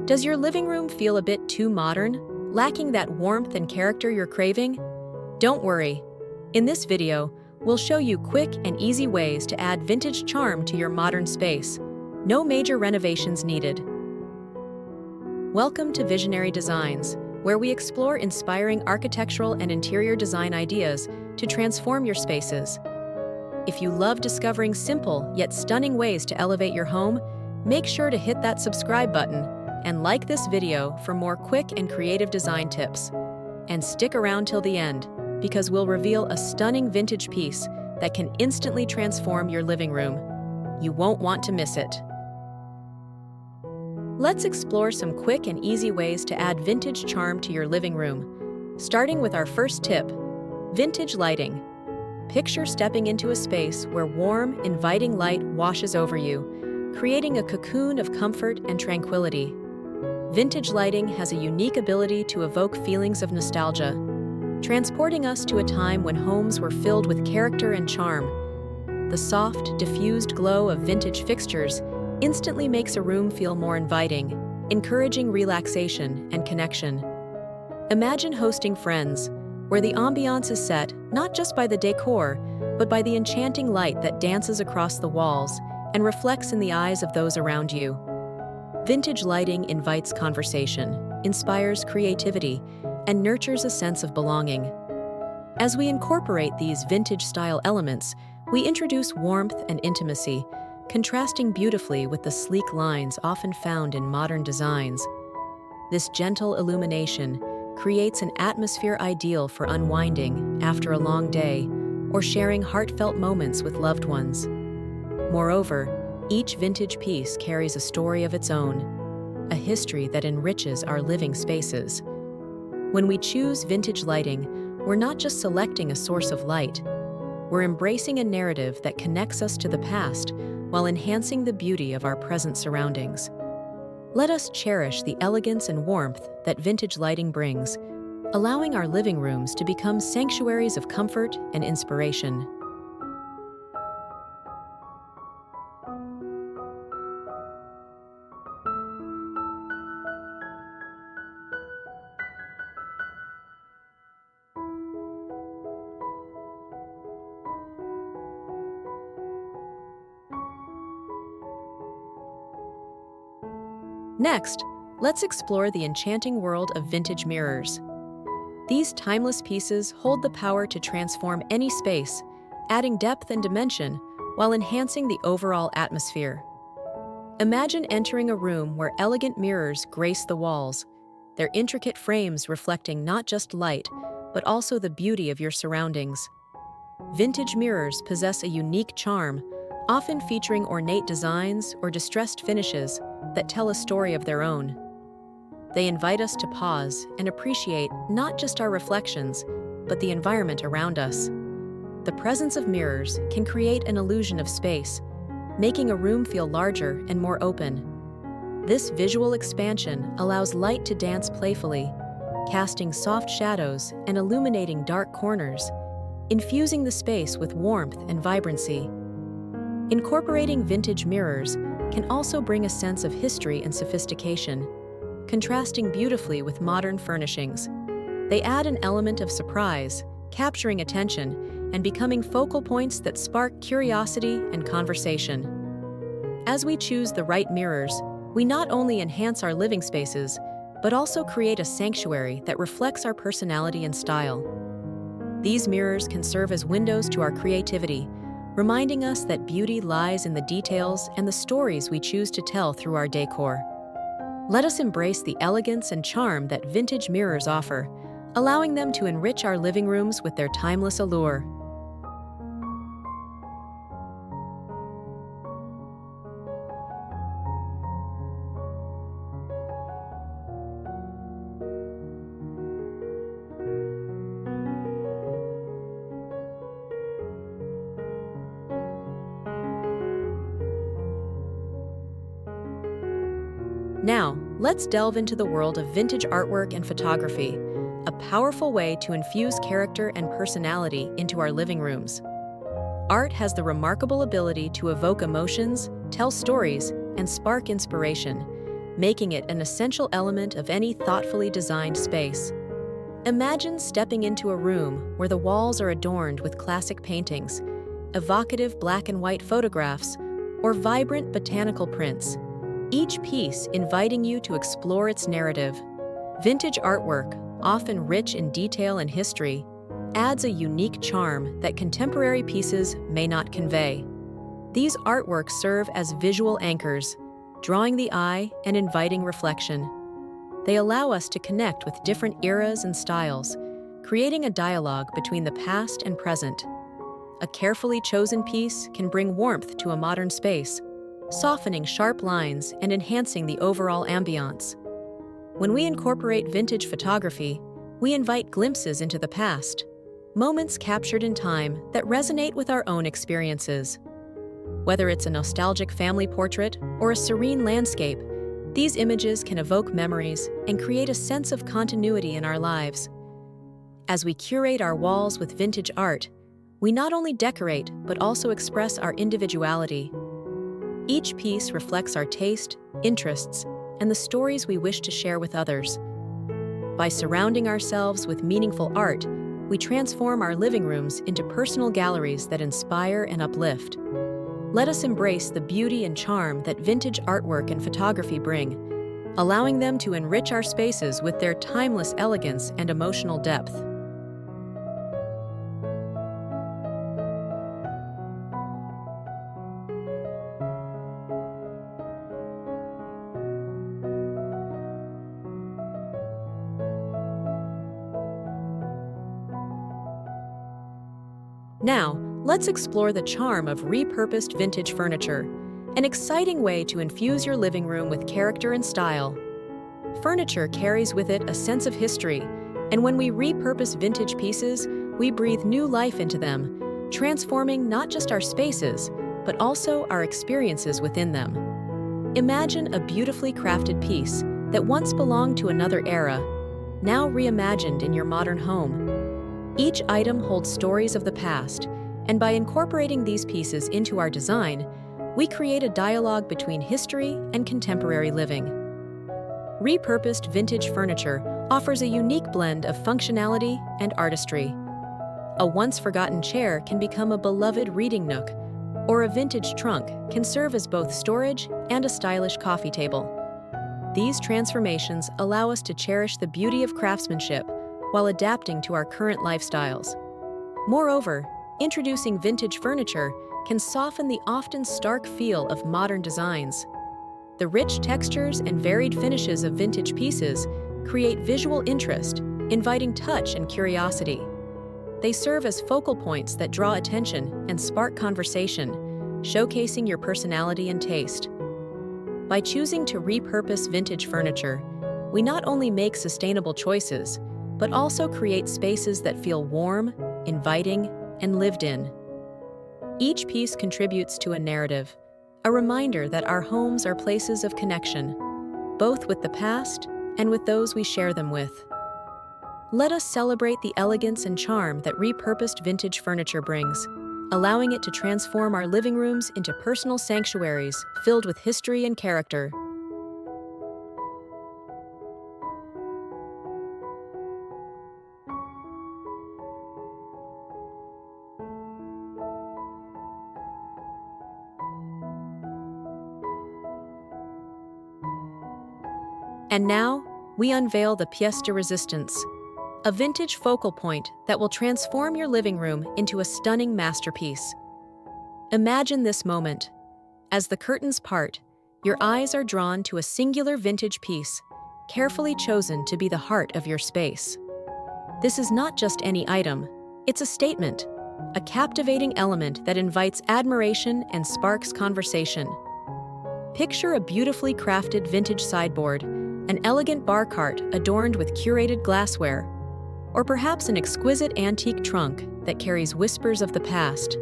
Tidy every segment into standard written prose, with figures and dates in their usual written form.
Does your living room feel a bit too modern, lacking that warmth and character you're craving? Don't worry. In this video, we'll show you quick and easy ways to add vintage charm to your modern space. No major renovations needed. Welcome to Visionary Designs, where we explore inspiring architectural and interior design ideas to transform your spaces. If you love discovering simple yet stunning ways to elevate your home, make sure to hit that subscribe button and like this video for more quick and creative design tips. And stick around till the end, because we'll reveal a stunning vintage piece that can instantly transform your living room. You won't want to miss it. Let's explore some quick and easy ways to add vintage charm to your living room. Starting with our first tip, vintage lighting. Picture stepping into a space where warm, inviting light washes over you, creating a cocoon of comfort and tranquility. Vintage lighting has a unique ability to evoke feelings of nostalgia, transporting us to a time when homes were filled with character and charm. The soft, diffused glow of vintage fixtures instantly makes a room feel more inviting, encouraging relaxation and connection. Imagine hosting friends, where the ambiance is set not just by the decor, but by the enchanting light that dances across the walls and reflects in the eyes of those around you. Vintage lighting invites conversation, inspires creativity, and nurtures a sense of belonging. As we incorporate these vintage-style elements, we introduce warmth and intimacy, contrasting beautifully with the sleek lines often found in modern designs. This gentle illumination creates an atmosphere ideal for unwinding after a long day or sharing heartfelt moments with loved ones. Moreover, each vintage piece carries a story of its own, a history that enriches our living spaces. When we choose vintage lighting, we're not just selecting a source of light, we're embracing a narrative that connects us to the past while enhancing the beauty of our present surroundings. Let us cherish the elegance and warmth that vintage lighting brings, allowing our living rooms to become sanctuaries of comfort and inspiration. Next, let's explore the enchanting world of vintage mirrors. These timeless pieces hold the power to transform any space, adding depth and dimension while enhancing the overall atmosphere. Imagine entering a room where elegant mirrors grace the walls, their intricate frames reflecting not just light, but also the beauty of your surroundings. Vintage mirrors possess a unique charm, often featuring ornate designs or distressed finishes that tell a story of their own. They invite us to pause and appreciate not just our reflections, but the environment around us. The presence of mirrors can create an illusion of space, making a room feel larger and more open. This visual expansion allows light to dance playfully, casting soft shadows and illuminating dark corners, infusing the space with warmth and vibrancy. Incorporating vintage mirrors can also bring a sense of history and sophistication, contrasting beautifully with modern furnishings. They add an element of surprise, capturing attention and becoming focal points that spark curiosity and conversation. As we choose the right mirrors, we not only enhance our living spaces, but also create a sanctuary that reflects our personality and style. These mirrors can serve as windows to our creativity, reminding us that beauty lies in the details and the stories we choose to tell through our decor. Let us embrace the elegance and charm that vintage mirrors offer, allowing them to enrich our living rooms with their timeless allure. Now, let's delve into the world of vintage artwork and photography, a powerful way to infuse character and personality into our living rooms. Art has the remarkable ability to evoke emotions, tell stories, and spark inspiration, making it an essential element of any thoughtfully designed space. Imagine stepping into a room where the walls are adorned with classic paintings, evocative black and white photographs, or vibrant botanical prints, each piece inviting you to explore its narrative. Vintage artwork, often rich in detail and history, adds a unique charm that contemporary pieces may not convey. These artworks serve as visual anchors, drawing the eye and inviting reflection. They allow us to connect with different eras and styles, creating a dialogue between the past and present. A carefully chosen piece can bring warmth to a modern space, softening sharp lines and enhancing the overall ambiance. When we incorporate vintage photography, we invite glimpses into the past, moments captured in time that resonate with our own experiences. Whether it's a nostalgic family portrait or a serene landscape, these images can evoke memories and create a sense of continuity in our lives. As we curate our walls with vintage art, we not only decorate but also express our individuality. Each piece reflects our taste, interests, and the stories we wish to share with others. By surrounding ourselves with meaningful art, we transform our living rooms into personal galleries that inspire and uplift. Let us embrace the beauty and charm that vintage artwork and photography bring, allowing them to enrich our spaces with their timeless elegance and emotional depth. Now, let's explore the charm of repurposed vintage furniture, an exciting way to infuse your living room with character and style. Furniture carries with it a sense of history, and when we repurpose vintage pieces, we breathe new life into them, transforming not just our spaces, but also our experiences within them. Imagine a beautifully crafted piece that once belonged to another era, now reimagined in your modern home. Each item holds stories of the past, and by incorporating these pieces into our design, we create a dialogue between history and contemporary living. Repurposed vintage furniture offers a unique blend of functionality and artistry. A once-forgotten chair can become a beloved reading nook, or a vintage trunk can serve as both storage and a stylish coffee table. These transformations allow us to cherish the beauty of craftsmanship while adapting to our current lifestyles. Moreover, introducing vintage furniture can soften the often stark feel of modern designs. The rich textures and varied finishes of vintage pieces create visual interest, inviting touch and curiosity. They serve as focal points that draw attention and spark conversation, showcasing your personality and taste. By choosing to repurpose vintage furniture, we not only make sustainable choices, but also create spaces that feel warm, inviting, and lived in. Each piece contributes to a narrative, a reminder that our homes are places of connection, both with the past and with those we share them with. Let us celebrate the elegance and charm that repurposed vintage furniture brings, allowing it to transform our living rooms into personal sanctuaries filled with history and character. And now, we unveil the pièce de résistance, a vintage focal point that will transform your living room into a stunning masterpiece. Imagine this moment. As the curtains part, your eyes are drawn to a singular vintage piece, carefully chosen to be the heart of your space. This is not just any item, it's a statement, a captivating element that invites admiration and sparks conversation. Picture a beautifully crafted vintage sideboard, an elegant bar cart adorned with curated glassware, or perhaps an exquisite antique trunk that carries whispers of the past.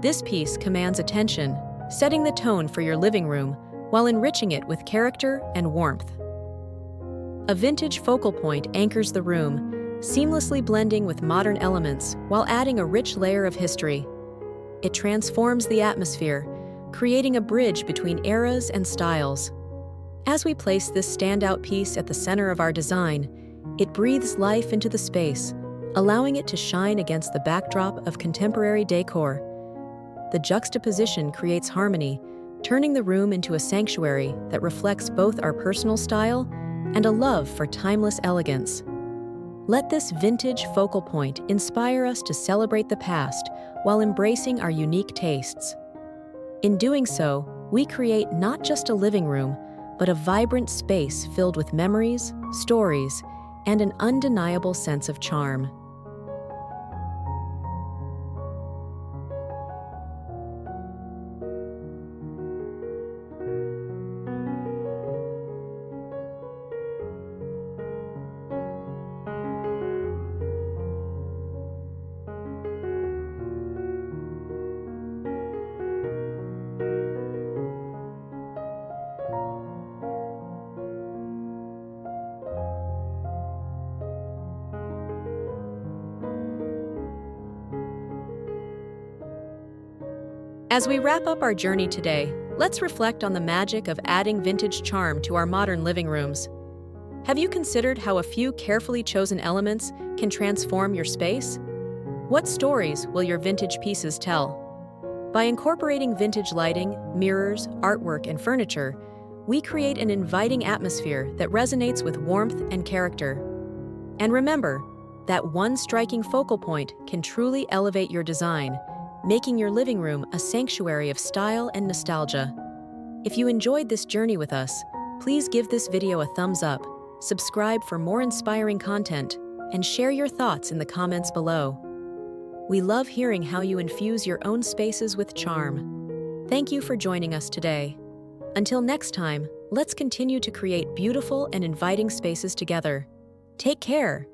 This piece commands attention, setting the tone for your living room while enriching it with character and warmth. A vintage focal point anchors the room, seamlessly blending with modern elements while adding a rich layer of history. It transforms the atmosphere, creating a bridge between eras and styles. As we place this standout piece at the center of our design, it breathes life into the space, allowing it to shine against the backdrop of contemporary decor. The juxtaposition creates harmony, turning the room into a sanctuary that reflects both our personal style and a love for timeless elegance. Let this vintage focal point inspire us to celebrate the past while embracing our unique tastes. In doing so, we create not just a living room, but a vibrant space filled with memories, stories, and an undeniable sense of charm. As we wrap up our journey today, let's reflect on the magic of adding vintage charm to our modern living rooms. Have you considered how a few carefully chosen elements can transform your space? What stories will your vintage pieces tell? By incorporating vintage lighting, mirrors, artwork, and furniture, we create an inviting atmosphere that resonates with warmth and character. And remember, that one striking focal point can truly elevate your design, making your living room a sanctuary of style and nostalgia. If you enjoyed this journey with us, please give this video a thumbs up, subscribe for more inspiring content, and share your thoughts in the comments below. We love hearing how you infuse your own spaces with charm. Thank you for joining us today. Until next time, let's continue to create beautiful and inviting spaces together. Take care.